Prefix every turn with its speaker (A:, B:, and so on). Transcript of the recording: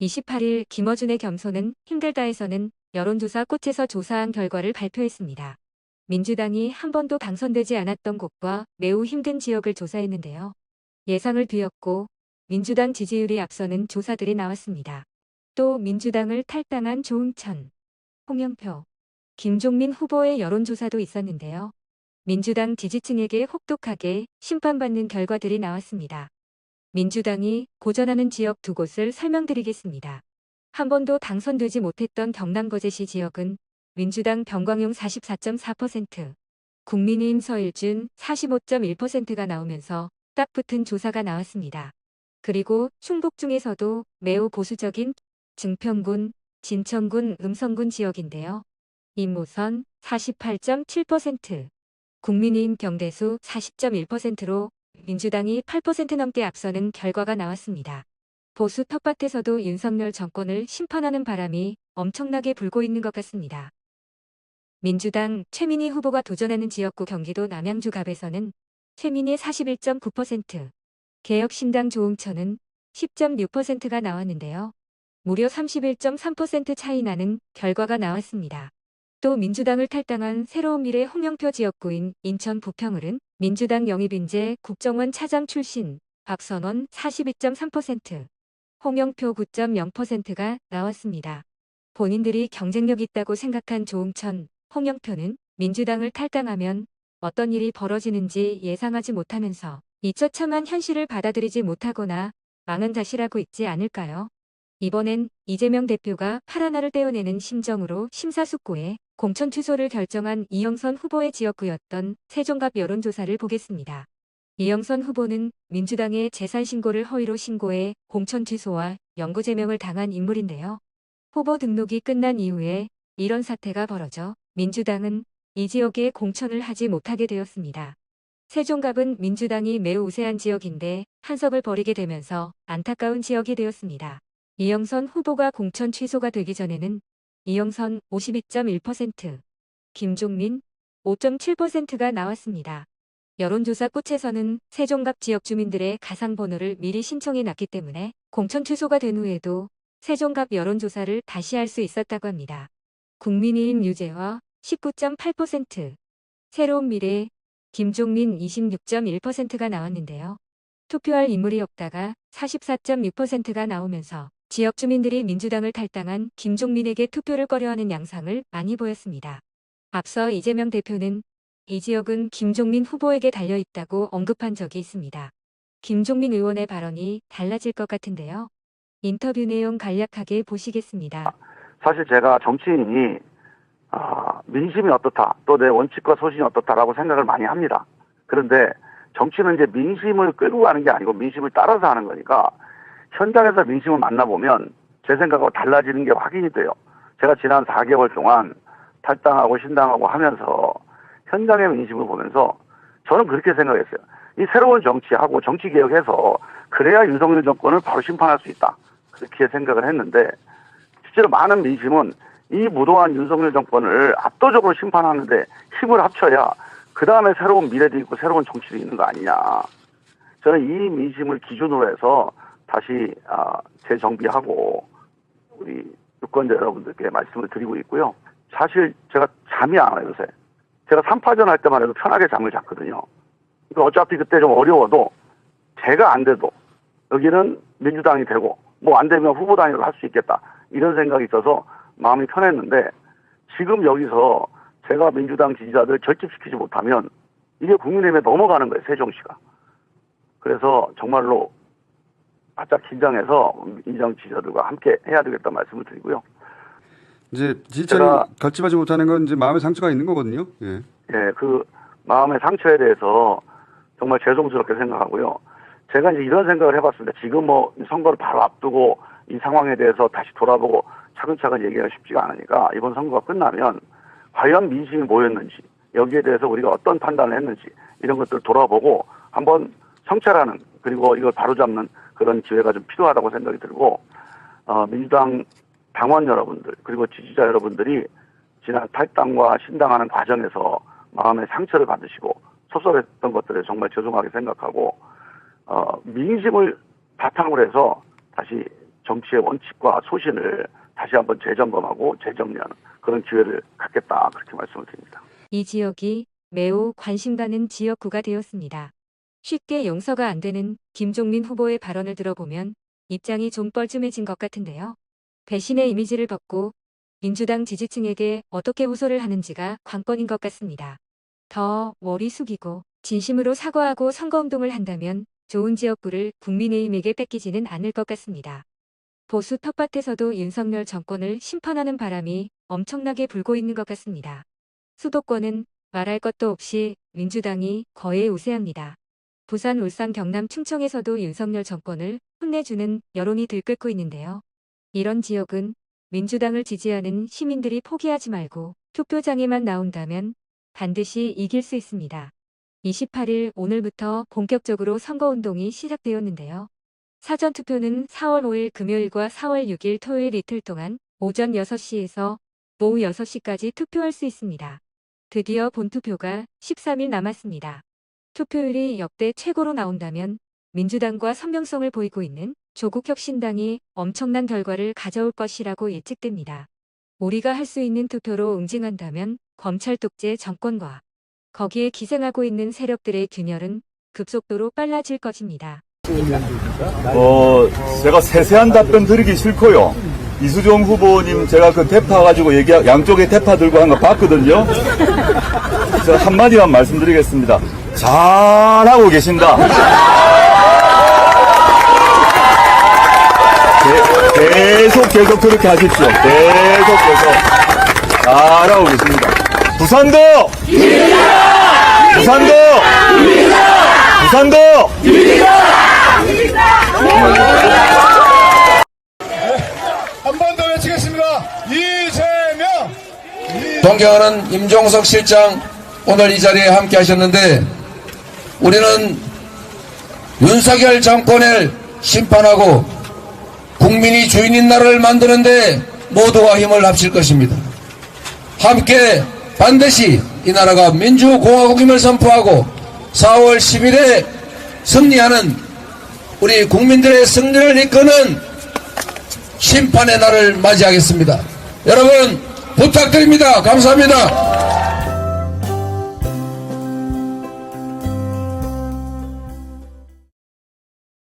A: 28일 김어준의 겸손은 힘들다에서는 여론조사 꽃에서 조사한 결과를 발표했습니다. 민주당이 한 번도 당선되지 않았던 곳과 매우 힘든 지역을 조사했는데요. 예상을 뒤엎고 민주당 지지율이 앞서는 조사들이 나왔습니다. 또 민주당을 탈당한 조응천, 홍영표, 김종민 후보의 여론조사도 있었는데요. 민주당 지지층에게 혹독하게 심판받는 결과들이 나왔습니다. 민주당이 고전하는 지역 두 곳을 설명드리겠습니다. 한 번도 당선되지 못했던 경남 거제시 지역은 민주당 병광용 44.4%, 국민의힘 서일준 45.1%가 나오면서 딱 붙은 조사가 나왔습니다. 그리고 충북 중에서도 매우 보수적인 증평군, 진천군, 음성군 지역인데요. 임모선 48.7%, 국민의힘 경대수 40.1%로 민주당이 8% 넘게 앞서는 결과가 나왔습니다. 보수 텃밭에서도 윤석열 정권을 심판하는 바람이 엄청나게 불고 있는 것 같습니다. 민주당 최민희 후보가 도전하는 지역구 경기도 남양주갑에서는 최민희 41.9%, 개혁신당 조응천은 10.6%가 나왔는데요. 무려 31.3% 차이 나는 결과가 나왔습니다. 또 민주당을 탈당한 새로운 미래 홍영표 지역구인 인천 부평을은 민주당 영입인재 국정원 차장 출신 박선원 42.3%, 홍영표 9.0%가 나왔습니다. 본인들이 경쟁력 있다고 생각한 조응천, 홍영표는 민주당을 탈당하면 어떤 일이 벌어지는지 예상하지 못하면서 이 처참한 현실을 받아들이지 못하거나 망한 자시라고 있지 않을까요? 이번엔 이재명 대표가 파라나를 떼어내는 심정으로 심사숙고해 공천 취소를 결정한 이영선 후보의 지역구였던 세종갑 여론조사를 보겠습니다. 이영선 후보는 민주당의 재산 신고를 허위로 신고해 공천 취소와 영구 제명을 당한 인물인데요. 후보 등록이 끝난 이후에 이런 사태가 벌어져 민주당은 이 지역에 공천을 하지 못하게 되었습니다. 세종갑은 민주당이 매우 우세한 지역인데 한석을 벌이게 되면서 안타까운 지역이 되었습니다. 이영선 후보가 공천 취소가 되기 전에는 이영선 52.1%, 김종민 5.7%가 나왔습니다. 여론조사 꽃에서는 세종갑 지역 주민들의 가상번호를 미리 신청해 놨기 때문에 공천 취소가 된 후에도 세종갑 여론조사를 다시 할 수 있었다고 합니다. 국민의힘 유재화 19.8%, 새로운 미래 김종민 26.1%가 나왔는데요. 투표할 인물이 없다가 44.6%가 나오면서 지역 주민들이 민주당을 탈당한 김종민에게 투표를 꺼려하는 양상을 많이 보였습니다. 앞서 이재명 대표는 이 지역은 김종민 후보에게 달려있다고 언급한 적이 있습니다. 김종민 의원의 발언이 달라질 것 같은데요. 인터뷰 내용 간략하게 보시겠습니다.
B: 사실 제가 정치인이 민심이 어떻다, 또 내 원칙과 소신이 어떻다라고 생각을 많이 합니다. 그런데 정치는 이제 민심을 끌고 가는 게 아니고 민심을 따라서 하는 거니까 현장에서 민심을 만나보면 제 생각하고 달라지는 게 확인이 돼요. 제가 지난 4개월 동안 탈당하고 신당하고 하면서 현장의 민심을 보면서 저는 그렇게 생각했어요. 이 새로운 정치하고 정치개혁해서 그래야 윤석열 정권을 바로 심판할 수 있다. 그렇게 생각을 했는데 실제로 많은 민심은 이 무도한 윤석열 정권을 압도적으로 심판하는데 힘을 합쳐야 그 다음에 새로운 미래도 있고 새로운 정치도 있는 거 아니냐. 저는 이 민심을 기준으로 해서 다시 재정비하고 우리 유권자 여러분들께 말씀을 드리고 있고요. 사실 제가 잠이 안 와요, 요새. 제가 3파전 할 때만 해도 편하게 잠을 잤거든요. 그러니까 어차피 그때 좀 어려워도 제가 안 돼도 여기는 민주당이 되고 뭐 안 되면 후보 단위로 할 수 있겠다. 이런 생각이 있어서 마음이 편했는데 지금 여기서 제가 민주당 지지자들 결집시키지 못하면 이게 국민의힘에 넘어가는 거예요, 세종시가. 그래서 정말로 바짝 긴장해서 민주당 지지자들과 함께 해야 되겠다는 말씀을 드리고요.
C: 이제 지지층이 결집하지 못하는 건 이제 마음의 상처가 있는 거거든요. 예.
B: 예, 그 마음의 상처에 대해서 정말 죄송스럽게 생각하고요. 제가 이제 이런 생각을 해봤습니다. 지금 뭐 선거를 바로 앞두고 이 상황에 대해서 다시 돌아보고 차근차근 얘기가 쉽지가 않으니까 이번 선거가 끝나면 과연 민심이 뭐였는지 여기에 대해서 우리가 어떤 판단을 했는지 이런 것들을 돌아보고 한번 성찰하는 그리고 이걸 바로잡는 그런 기회가 좀 필요하다고 생각이 들고 민주당 당원 여러분들 그리고 지지자 여러분들이 지난 탈당과 신당하는 과정에서 마음의 상처를 받으시고 섭섭했던 것들에 정말 죄송하게 생각하고 민심을 바탕으로 해서 다시 정치의 원칙과 소신을 다시 한번 재점검하고 재정리하는 그런 기회를 갖겠다 그렇게 말씀을 드립니다.
A: 이 지역이 매우 관심 가는 지역구가 되었습니다. 쉽게 용서가 안 되는 김종민 후보의 발언을 들어보면 입장이 좀 뻘쭘해진 것 같은데요. 배신의 이미지를 벗고 민주당 지지층에게 어떻게 호소를 하는지가 관건인 것 같습니다. 더 머리 숙이고 진심으로 사과하고 선거운동을 한다면 좋은 지역구를 국민의힘에게 뺏기지는 않을 것 같습니다. 보수 텃밭에서도 윤석열 정권을 심판하는 바람이 엄청나게 불고 있는 것 같습니다. 수도권은 말할 것도 없이 민주당이 거의 우세합니다. 부산, 울산, 경남, 충청에서도 윤석열 정권을 혼내주는 여론이 들끓고 있는데요. 이런 지역은 민주당을 지지하는 시민들이 포기하지 말고 투표장에만 나온다면 반드시 이길 수 있습니다. 28일 오늘부터 본격적으로 선거운동이 시작되었는데요. 사전투표는 4월 5일 금요일과 4월 6일 토요일 이틀 동안 오전 6시에서 오후 6시까지 투표할 수 있습니다. 드디어 본투표가 13일 남았습니다. 투표율이 역대 최고로 나온다면 민주당과 선명성을 보이고 있는 조국혁신당이 엄청난 결과를 가져올 것이라고 예측됩니다. 우리가 할 수 있는 투표로 응징한다면 검찰 독재 정권과 거기에 기생하고 있는 세력들의 균열은 급속도로 빨라질 것입니다.
D: 제가 세세한 답변 드리기 싫고요. 이수정 후보님 제가 그 대파 가지고 양쪽에 대파 들고 한 거 봤거든요. 저 한마디만 말씀드리겠습니다. 잘하고 계신다. 계속 그렇게 하십시오. 계속 잘하고 계십니다. 부산도! 부산도! 부산도!
E: 한 번 더 외치겠습니다. 이재명!
F: 존경하는 임종석 실장, 오늘 이 자리에 함께 하셨는데, 우리는 윤석열 정권을 심판하고 국민이 주인인 나라를 만드는데 모두가 힘을 합칠 것입니다. 함께 반드시 이 나라가 민주공화국임을 선포하고 4월 10일에 승리하는 우리 국민들의 승리를 이끄는 심판의 날을 맞이하겠습니다. 여러분 부탁드립니다. 감사합니다.